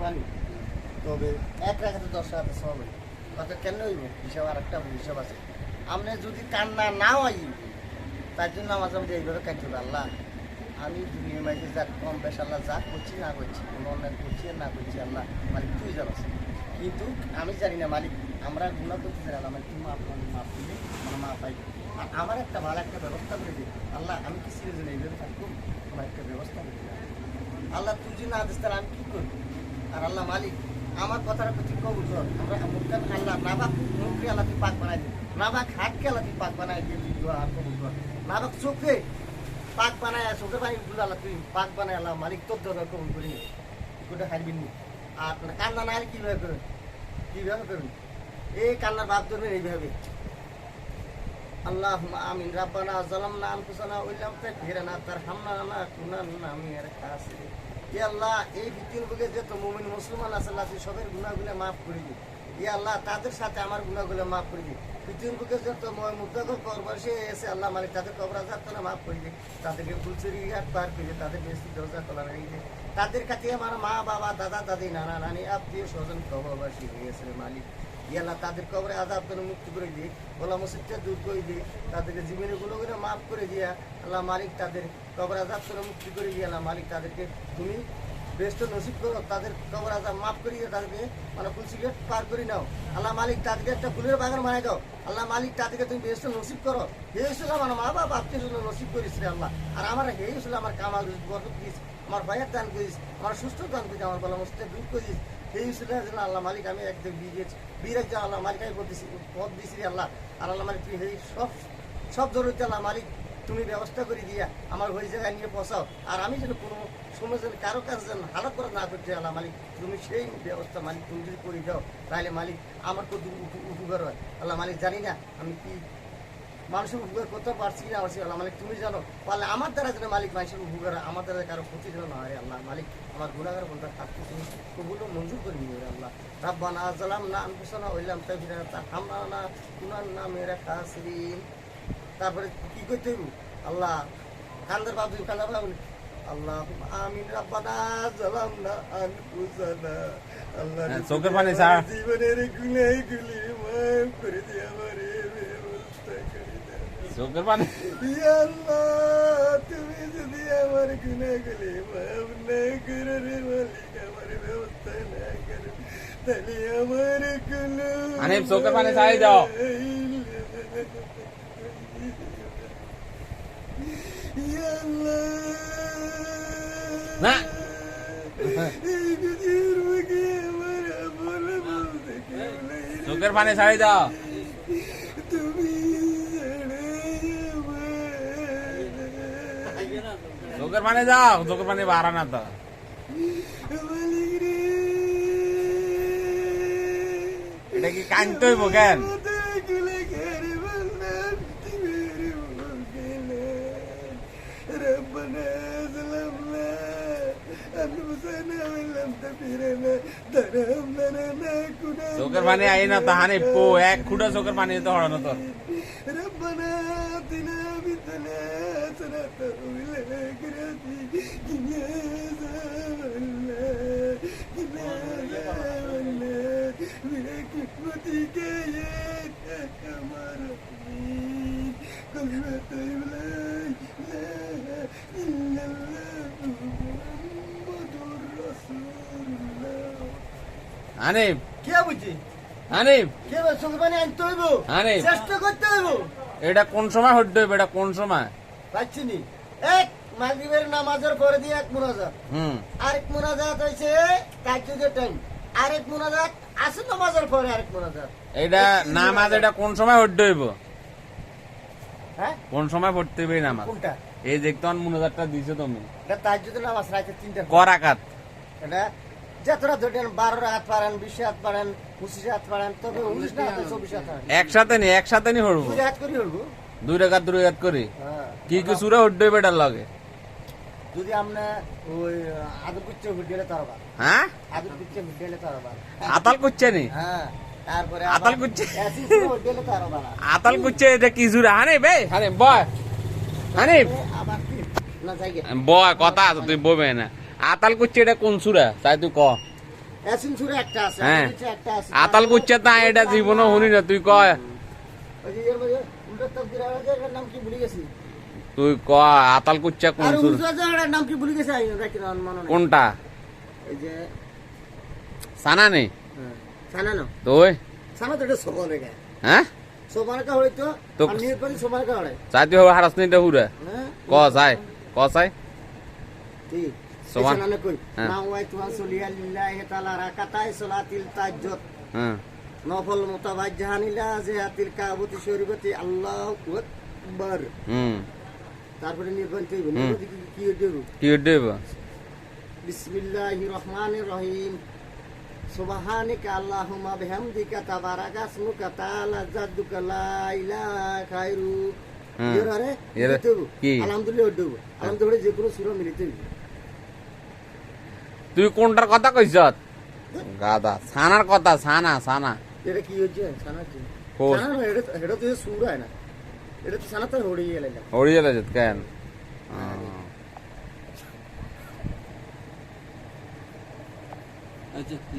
পানি, তবে 1 রাকাতে 10 রাকাতে সওয়াব হয়। কথা কেন হইব হিসাব, আর একটা হিসাব আছে। আপনি যদি কান্না না হয় তার জন্য নামাজ আমি এইভাবে কাটতে হবে। আল্লাহ আমি দুনিয়ার মাঝে যা কম বেশ আল্লাহ যা করছি না করছি, কোনো অন্যায় করছি আর না করছি, আল্লাহ মালিক তুই জানাস। কিন্তু আমি জানি না মালিক, আমরা গুণা করতে জানি আল্লাহ, তুই মাফ দিলে আমার মা পাই। আর আমার একটা ভালো একটা ব্যবস্থা করে দিই আল্লাহ, আমি কি সিরিয়াস এইভাবে থাকবো, আমার একটা ব্যবস্থা করে দিই আল্লাহ। তুই যদি না দিস তাহলে আমি কী করবো? আর আল্লাহ মালিক আমার কথাটা তুই কবুল কর। আমরা মুখটা আল্লাহ না বাক মুখে আল্লাহ তুই পাক বানাই দিই, না বাক হাতকে আল্লাহ তুই পাক বানাই দিয়ে তুই দোয়া কবুল কর। না বাক চোখে পাক বানায়, চোখের পানি গুলো আল্লাহ তুই পাক বানায় আল্লাহ মালিক তোর দোয়া কবুল করি গোটা হারবি নি। আর কান্না না হলে কীভাবে করবেন, কীভাবে করবেন? এই কান্নার ভাব ধরবেন এইভাবে, আল্লাহুম্মা আমিন। রাব্বানা যালামনা আনফুসানা ওয়া ইল্লাম তাগফির লানা ওয়া তারহামনা লানাকুনান্না মিনাল খাসিরিন। ইয়া আল্লাহ এই পৃথিবীতে যত মুমিন মুসলমান আছে আল্লাহ তুই সবের গুনাহগুলো মাফ করে দিই। ইয়া আল্লাহ তাদের সাথে আমার গুনাহগুলো মাফ করে দিই। পৃথিবীতে যত মুত্তাকি কবরবাসী এসে আল্লাহ মালিক তাদের কবর আযাবটা মাফ করে দিই, তাদেরকে ফুলচুরিয়াত পার করে তাদের বেশি দরজা খোলা রেখে দিই। তাদের কাছে আমার মা বাবা দাদা দাদি নানা নানি আত্মীয় স্বজন কবরবাসী হয়েছে মালিক। ইয়াল্লাহ তাদের কবরে আযাব থেকে মুক্তি করে দিয়ে, গোলা মুসিবতটা দূর করে দিয়ে, তাদেরকে জীবনের গুলোগুলো মাফ করে দিয়া আল্লাহ মালিক তাদের কবর আযাব থেকে মুক্তি করে দিয়ে আল্লাহ মালিক তাদেরকে তুমি বেস্ট নসিব করো, তাদের কবর আযাব মাফ করে দিয়ে তাদেরকে মানে ফুলসিগেট পার করে নাও আল্লাহ মালিক, তাদেরকে একটা ফুলের বাগান বানাই দাও আল্লাহ মালিক, তাদেরকে তুমি বেস্ট নসিব করো। হে হিসেবে আমার মা বাবা আত্মীয় স্বজন নসিব করিস রে আল্লাহ। আর আমার হে হিসেবে আমার কামাল বরকত দিস, আমার ভাইয়ের দান করিস, আমার সুস্থ দান করিস, আমার গলা মস্তে দূর করিস। এই হিসেবে আল্লাহ মালিক আমি একদম বীর একজন আল্লাহ মালিক আমি বলতেছি পথ দিছি আল্লাহ। আর আল্লাহ মালিক তুমি এই সব জরুরি আল্লাহ মালিক তুমি ব্যবস্থা করে দিয়া আমার ওই জায়গায় নিয়ে পৌঁছাও। আর আমি যেন কোনো সময় যেন কারো কাছে যেন হালাত করা না করতে আল্লাহ মালিক, তুমি সেই ব্যবস্থা মালিক তুমি যদি করে দাও তাহলে মালিক আমার কত উপকার হয় আল্লাহ মালিক। জানি না আমি কি মানুষের উপকার করতে পারছি কিনা পারছি আল্লাহ মালিক তুমি জানো। পারলে আমার দ্বারা যেন মালিক মানুষের উপকার, আমার দ্বারা কারো ক্ষতি যেন না হয় আল্লাহ মালিক। আমার গুনাহগার বন্ধা থাকতে তুমি ওগুলো মঞ্জুর করে নিও আল্লাহ। রাব্বানা যালামনা আনফুসানা ওয়া ইল্লাম তাগফির লানা ওয়া তারহামনা লানাকুনান্না মিনাল খাসিরিন। তারপরে কি করতে হইব আল্লাহ? কান্দার বাবু কান্দার বাবু আল্লাহুম্মা আমিন। রাব্বানা যালামনা আনফুসানা, আল্লাহ চোখের পানি স্যার, জীবনের গুনাহগুলি মাফ করে দিও আমারে, চোখের পানি। ইয়া আল্লাহ তুমি যদি আমার গুনাহগুলি মাফ না করো রে মালিক, আমার ব্যবস্থা না করো তাহলে আমার কোনো আনিব চোখের পানি ছাড়াই দাও। ইয়া আল্লাহ না চোখের পানি ছাড়াই দাও। তুমি চোখের পানি যাও, চোখের পানি বাড়া না তো। এটা কি কানতে হইব কেন? চোখের পানি আই না তো হানি পো এক খুঁটা চোখের পানি তো হড়ানো তো। ربنا آتنا في الدنيا حسنة وفي الآخرة قنا عذاب النار قنا عذاب النار برحمتك يا أرحم الراحمين. كلمة لا إله إلا الله محمد رسول الله. হানিফ কে বুঝি হানিফ কে চোখের পানি আনতে হইব, হানিফ চেষ্টা করতে হইব। এটা কোন সময় হইতে হইবে? এটা কোন সময়? পাচ্ছি নি এক মাগরিবের নামাজের পরে দিয়ে এক মুনাজাত, আরেক মুনাজাত হইছে তাহাজ্জুদের টাইম, আরেক মুনাজাত আসর নামাজের পরে আরেক মুনাজাত। এটা নামাজ এটা কোন সময় হইতে হইব? হ্যাঁ কোন সময় পড়তে হইবে এই নামাজ? কোনটা? এই যে তখন মুনাজাতটা দিছো তুমি, এটা তাহাজ্জুদের নামাজ রাতে 3টা। ক রাকাত? এটা যতটা ধরেন 12 রাকাত পারেন, 20 রাকাত পারেন, 25 রাকাত পারেন, তবে 19 রাকাত 24 রাকাত পারেন। একসাথে নি হইব? 2 রাকাত করি হইব। 2 রাকাত করি। হ্যাঁ কি কি সূরা হইতে হইবে এটার লগে? যদি আমরা ওই আদর কুচ্চে ভিডিওলে তারবা, হ্যাঁ আদর কুচ্চে ভিডিওলে তারবা, আতাল কুচ্ছে নি? হ্যাঁ তারপরে আতাল কুচ্ছে, এসি সূরা ভিডিওলে তারবা না। আতাল কুচ্ছে এটা কি সূরা? হানিফ বে হানিফ বয়, হানিফ আবার কি না যাইগে বয় কথা আছে তুই বলবে না। আতাল কুচ্ছে এটা কোন সূরা তাই তুই ক? এসিন সুরে একটা আছে হ্যাঁ। আমার কাছে একটা আছে আতাল কুচ্চা তা এটা জীবনও শুনি না তুই কয় ওই যে এর মধ্যে উল্টা তাকদির আছে এর নাম কি ভুলে গেছি তুই কয় আতাল কুচ্চা কোন আর সুর উল্টা যার নাম কি ভুলে গেছি আইনো রাখি না মনে নাই কোনটা এই যে সানা নেই সানা না তুই সানা তো এটা সবলে গে হ্যাঁ সোমানে কা হইতো তো- আর নির্বাচন সোমানে কা হড়ে চাইতে হবে হারাস নিতে হুরে হ্যাঁ ক চাই ক চাই ঠিক সোমান- সোমান কই হ্যাঁ। না ওয়াই তুয়ান সলিয়া লিল্লাহি তাআলা রাকাতাই সালাতিল তাজ্জুদ হ্যাঁ নফল মুতাবাজ্জাহানিলা জিহাতিল কাবাতি শরীফতি আল্লাহু আকবার তারপরে নির্বাচন কইব নির্বাচন কি দেব কি দেব বিসমিল্লাহির রহমানির রহিম সুবহানাকা আল্লাহুম্মা বিহামদিকা তাবারাকা ইসমুকা তাআলা জাদ্দুকা লা ইলাহা গায়রু হ্যাঁ। এরে এরে কি? আলহামদুলিল্লাহ দেব আলহামদুলিল্লাহ যে কোনো সূরা মিলিতে হইবে। তুই কোনটার কথা কইছ গাদা সানার কথা সানা সানা এটা কি হচ্ছে সানা কি কোন? সানা না, এটা তো সূরা না এটা তো সানা তো হড়ে গেল হড়ি গেলে কেন আচ্ছা ঠিক আছে